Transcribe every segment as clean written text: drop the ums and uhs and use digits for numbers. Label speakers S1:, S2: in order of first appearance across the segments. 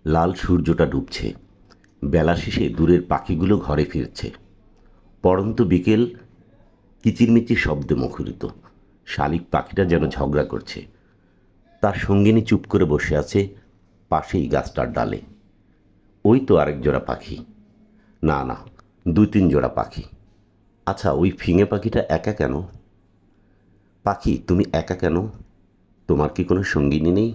S1: লাল সূর্যটা ডুবছে। বেলা শেষে দূরের পাখিগুলো ঘরে ফিরছে। পড়ন্ত বিকেল কিচিরমিচির শব্দে মুখরিত। শালিক পাখিটা যেন ঝগড়া করছে। তার সঙ্গিনী চুপ করে বসে আছে পাশেই গাছটার ডালে। ওই তো আরেক জোড়া পাখি। না না, দুই তিন জোড়া পাখি। আচ্ছা, ওই ফিঙে পাখিটা একা কেন? পাখি, তুমি একা কেন? তোমার কি কোনো সঙ্গিনী নেই?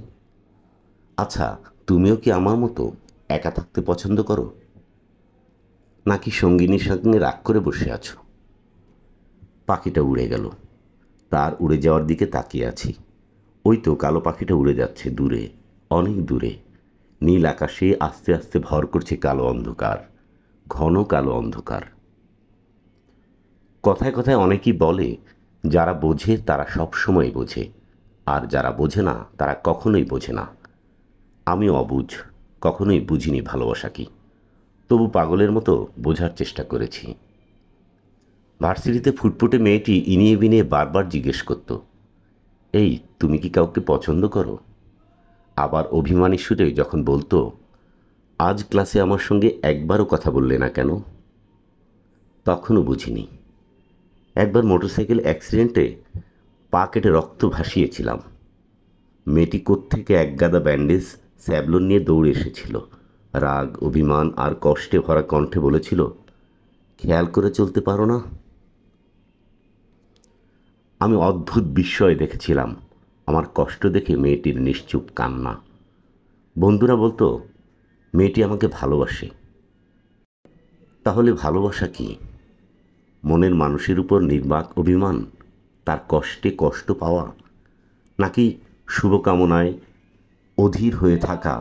S1: আচ্ছা, তুমিও কি আমার মতো একা থাকতে পছন্দ করো, নাকি সঙ্গিনীর সঙ্গে রাগ করে বসে আছো? পাখিটা উড়ে গেল। তার উড়ে যাওয়ার দিকে তাকিয়ে আছি। ওই তো কালো পাখিটা উড়ে যাচ্ছে দূরে, অনেক দূরে। নীল আকাশে আস্তে আস্তে ভর করছে কালো অন্ধকার, ঘন কালো অন্ধকার। কথায় কথায় অনেকেই বলে, যারা বোঝে তারা সব সময় বোঝে, আর যারা বোঝে না তারা কখনোই বোঝে না। আমিও অবুঝ, কখনোই বুঝিনি ভালোবাসা কি। তবু পাগলের মতো বোঝার চেষ্টা করেছি। ভার্সিটিতে ফুটফুটে মেয়েটি ইনিয়ে বিনিয়ে বারবার জিজ্ঞেস করত, এই, তুমি কি কাউকে পছন্দ করো? আবার অভিমানী সুরে যখন বলতো, আজ ক্লাসে আমার সঙ্গে একবারও কথা বললে না কেন? তখনও বুঝিনি। একবার মোটরসাইকেল অ্যাক্সিডেন্টে পা কেটে রক্ত ভাসিয়েছিলাম। মেয়েটি কোত্থেকে একগাদা ব্যান্ডেজ স্যাবলন নিয়ে দৌড়ে এসেছিল। রাগ, অভিমান আর কষ্টে ভরা কণ্ঠে বলেছিল, খেয়াল করে চলতে পারো না? আমি অদ্ভুত বিস্ময়ে দেখেছিলাম আমার কষ্ট দেখে মেয়েটির নিশ্চুপ কান্না। বন্ধুরা বলতো, মেয়েটি আমাকে ভালোবাসে। তাহলে ভালোবাসা কি? মনের মানুষের উপর নির্বাক অভিমান, তার কষ্টে কষ্ট পাওয়া, নাকি শুভকামনায় অধীর হয়ে থাকা?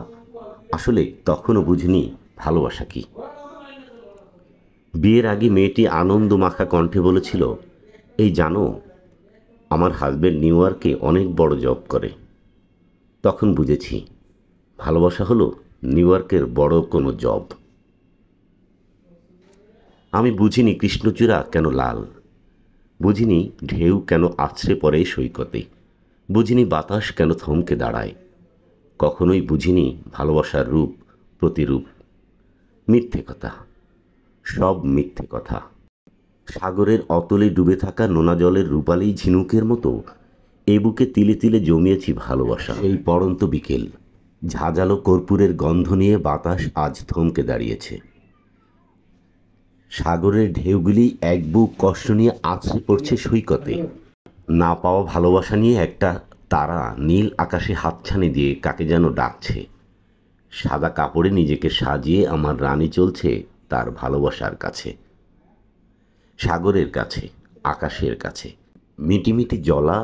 S1: আসলে তখনও বুঝিনি ভালোবাসা কি। বিয়ের আগে মেয়েটি আনন্দ মাখা কণ্ঠে বলেছিল, এই জানো, আমার হাজব্যান্ড নিউ ইয়র্কে অনেক বড় জব করে। তখন বুঝেছি ভালোবাসা হলো নিউ ইয়র্কের বড় কোনো জব। আমি বুঝিনি কৃষ্ণচূড়া কেন লাল, বুঝিনি ঢেউ কেন আছড়ে পড়ে সৈকতে, বুঝিনি বাতাস কেন থমকে দাঁড়ায়। কখনোই বুঝিনি ভালোবাসার রূপ প্রতিরূপ। মিথ্যে কথা, সব মিথ্যে কথা। সাগরের অতলে ডুবে থাকা নোনা জলের রূপালী ঝিনুকের মতো এ বুকে তিলে তিলে জমিয়েছি ভালোবাসা। এই পড়ন্ত বিকেল, ঝাঁঝালো কর্পূরের গন্ধ নিয়ে বাতাস আজ থমকে দাঁড়িয়েছে। সাগরের ঢেউগুলি এক বুক কষ্ট নিয়ে আছড়ে পড়ছে সৈকতে। না পাওয়া ভালোবাসা নিয়ে একটা তারা নীল আকাশে হাতছানি দিয়ে কাকে যেন ডাকছে। সাদা কাপড়ে নিজেকে সাজিয়ে আমার রানী চলছে তার ভালোবাসার কাছে। সাগরের কাছে, আকাশের কাছে, মিটিমিটি জলা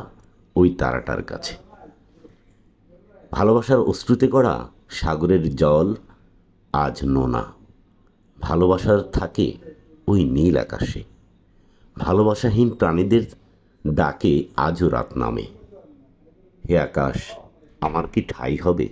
S1: ওই তারাটার কাছে। ভালোবাসার অশ্রুতে গড়া সাগরের জল আজ নোনা। ভালোবাসার থাকে ওই নীল আকাশে। ভালোবাসাহীন প্রাণীদের ডাকে আজও রাত নামে। হে আকাশ, আমার কি ঠাঁই হবে?